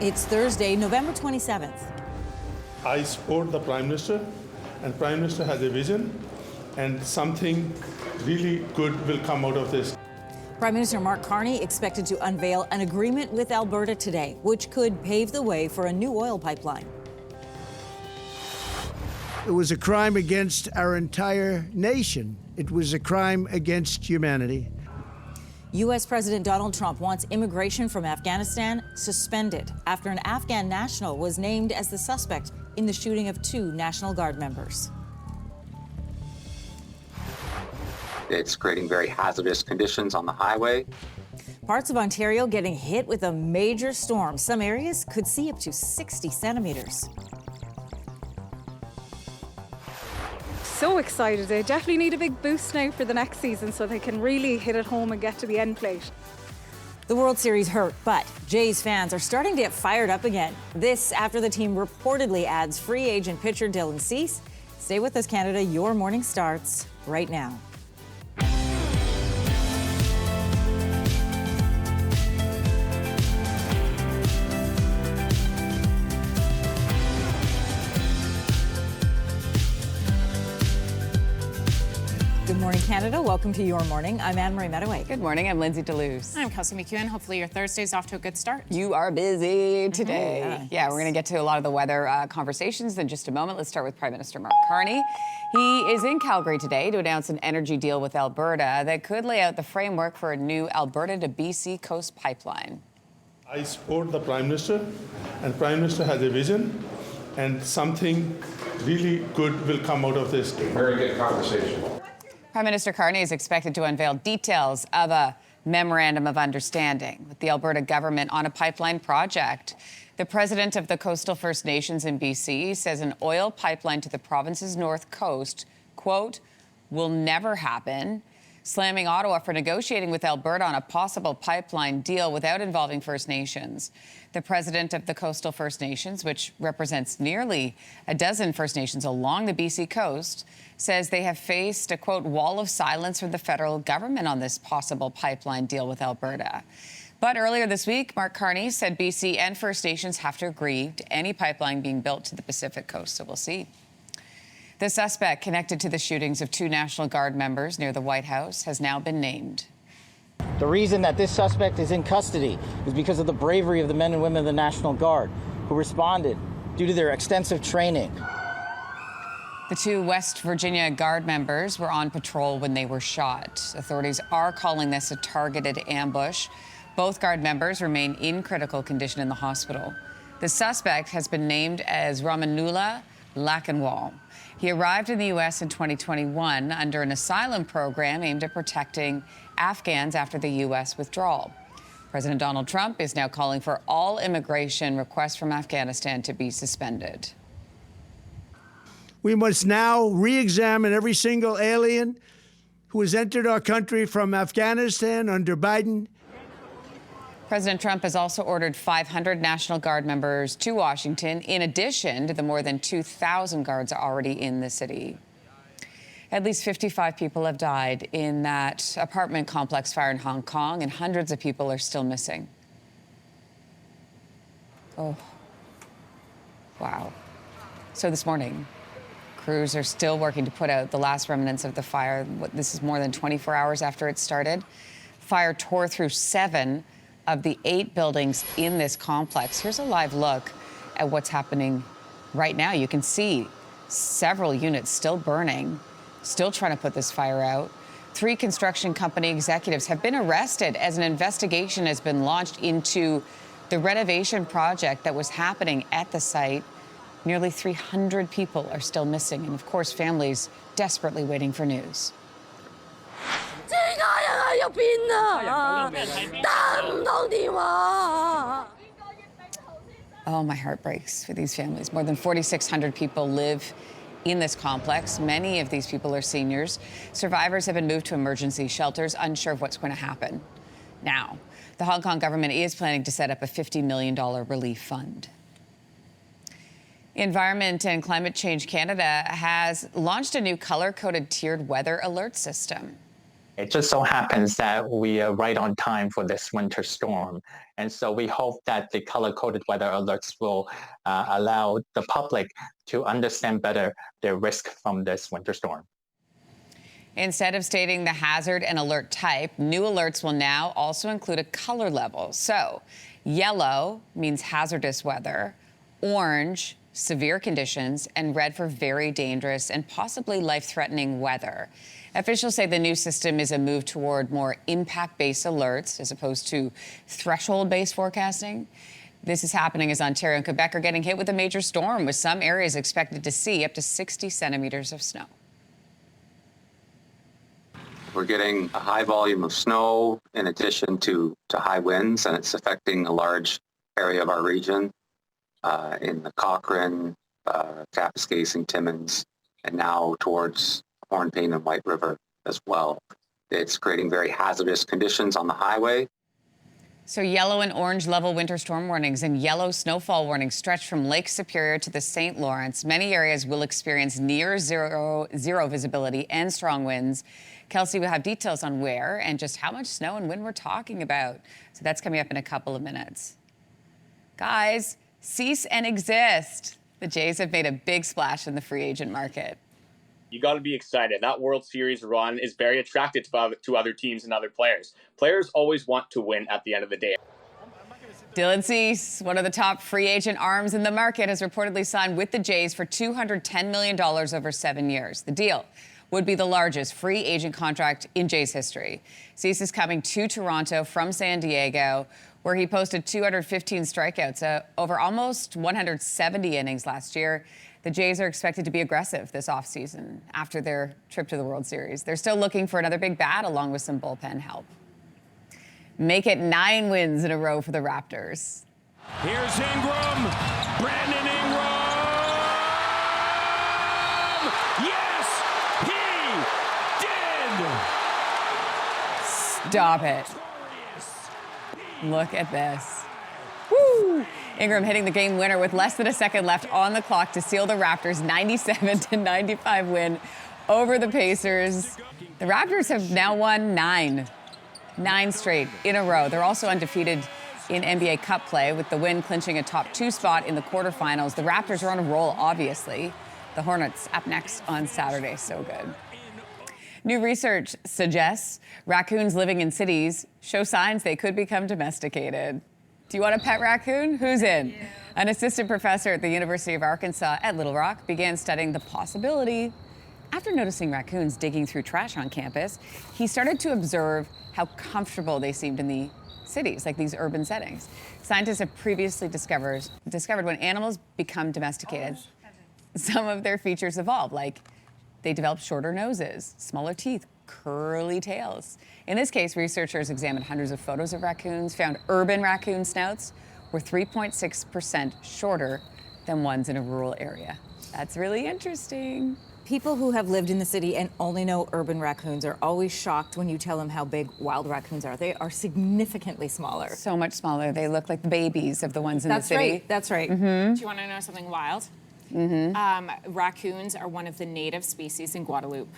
It's Thursday, November 27th. I support the Prime Minister, and Prime Minister has a vision, and something really good will come out of this. Prime Minister Mark Carney expected to unveil an agreement with Alberta today, which could pave the way for a new oil pipeline. It was a crime against our entire nation. It was a crime against humanity. U.S. President Donald Trump wants immigration from Afghanistan suspended after an Afghan national was named as the suspect in the shooting of 2 National Guard members. It's creating very hazardous conditions on the highway. Parts of Ontario getting hit with a major storm. Some areas could see up to 60 centimetres. So excited. They definitely need a big boost now for the next season so they can really hit it home and get to the end plate. The World Series hurt, but Jays fans are starting to get fired up again. This after the team reportedly adds free agent pitcher Dylan Cease. Stay with us, Canada. Your morning starts right now. Good morning, Canada. Welcome to Your Morning. I'm Anne-Marie Mediwake. Good morning. I'm Lindsey Deluce. I'm Kelsey McEwen. Hopefully your Thursday's off to a good start. You are busy today. Yeah, we're going to get to a lot of the weather conversations in just a moment. Let's start with Prime Minister Mark Carney. He is in Calgary today to announce an energy deal with Alberta that could lay out the framework for a new Alberta to BC coast pipeline. I support the Prime Minister, and Prime Minister has a vision, and something really good will come out of this. Very good conversation. Prime Minister Carney is expected to unveil details of a memorandum of understanding with the Alberta government on a pipeline project. The president of the Coastal First Nations in BC says an oil pipeline to the province's north coast, quote, will never happen, slamming Ottawa for negotiating with Alberta on a possible pipeline deal without involving First Nations. The president of the Coastal First Nations, which represents nearly a dozen First Nations along the BC coast, says they have faced a, quote, wall of silence from the federal government on this possible pipeline deal with Alberta. But earlier this week, Mark Carney said BC and First Nations have to agree to any pipeline being built to the Pacific coast, so we'll see. The suspect connected to the shootings of 2 National Guard members near the White House has now been named. The reason that this suspect is in custody is because of the bravery of the men and women of the National Guard who responded due to their extensive training. The 2 West Virginia Guard members were on patrol when they were shot. Authorities are calling this a targeted ambush. Both Guard members remain in critical condition in the hospital. The suspect has been named as Ramanula Lakanwal. He arrived in the U.S. in 2021 under an asylum program aimed at protecting Afghans after the U.S. withdrawal. President Donald Trump is now calling for all immigration requests from Afghanistan to be suspended. We must now re-examine every single alien who has entered our country from Afghanistan under Biden. President Trump has also ordered 500 National Guard members to Washington, in addition to the more than 2,000 guards already in the city. At least 55 people have died in that apartment complex fire in Hong Kong, and hundreds of people are still missing. Oh, wow. So this morning, crews are still working to put out the last remnants of the fire. This is more than 24 hours after it started. Fire tore through 7 of the 8 buildings in this complex. Here's a live look at what's happening right now. You can see several units still burning, still trying to put this fire out. 3 construction company executives have been arrested as an investigation has been launched into the renovation project that was happening at the site. Nearly 300 people are still missing, and of course, families desperately waiting for news. Oh, my heart breaks for these families. More than 4,600 people live in this complex. Many of these people are seniors. Survivors have been moved to emergency shelters, unsure of what's going to happen. Now, the Hong Kong government is planning to set up a $50 million relief fund. Environment and Climate Change Canada has launched a new color-coded tiered weather alert system. It just so happens that we are right on time for this winter storm. And so we hope that the color-coded weather alerts will allow the public to understand better their risk from this winter storm. Instead of stating the hazard and alert type, new alerts will now also include a color level. So yellow means hazardous weather, orange, severe conditions, and red for very dangerous and possibly life-threatening weather. Officials say the new system is a move toward more impact-based alerts as opposed to threshold-based forecasting. This is happening as Ontario and Quebec are getting hit with a major storm, with some areas expected to see up to 60 centimetres of snow. We're getting a high volume of snow in addition to high winds, and it's affecting a large area of our region in the Cochrane, Kapuskasing, Timmins, and now towards Hornpain and White River as well. It's creating very hazardous conditions on the highway. So yellow and orange level winter storm warnings and yellow snowfall warnings stretch from Lake Superior to the St. Lawrence. Many areas will experience near zero visibility and strong winds. Kelsey will have details on where and just how much snow and wind we're talking about. So that's coming up in a couple of minutes. Guys, cease and exist. The Jays have made a big splash in the free agent market. You got to be excited. That World Series run is very attractive to other teams and other players. Players always want to win at the end of the day. Dylan Cease, one of the top free agent arms in the market, has reportedly signed with the Jays for $210 million over 7 years. The deal would be the largest free agent contract in Jays history. Cease is coming to Toronto from San Diego, where he posted 215 strikeouts over almost 170 innings last year. The Jays are expected to be aggressive this offseason after their trip to the World Series. They're still looking for another big bat along with some bullpen help. Make it 9 wins in a row for the Raptors. Here's Ingram. Brandon Ingram. Yes, he did. Stop it. Look at this. Woo! Ingram hitting the game winner with less than a second left on the clock to seal the Raptors' 97-95 win over the Pacers. The Raptors have now won 9 straight in a row. They're also undefeated in NBA Cup play, with the win clinching a top 2 spot in the quarterfinals. The Raptors are on a roll, obviously. The Hornets up next on Saturday. So good. New research suggests raccoons living in cities show signs they could become domesticated. Do you want a pet raccoon? Who's in? Yeah. An assistant professor at the University of Arkansas at Little Rock began studying the possibility. After noticing raccoons digging through trash on campus, he started to observe how comfortable they seemed in the cities, like these urban settings. Scientists have previously discovered when animals become domesticated, some of their features evolve, like they develop shorter noses, smaller teeth, curly tails. In this case, researchers examined hundreds of photos of raccoons, found urban raccoon snouts were 3.6% shorter than ones in a rural area. That's really interesting. People who have lived in the city and only know urban raccoons are always shocked when you tell them how big wild raccoons are. They are significantly smaller. So much smaller. They look like the babies of the ones in the city. Right. That's right. Do you want to know something wild? Raccoons are one of the native species in Guadeloupe.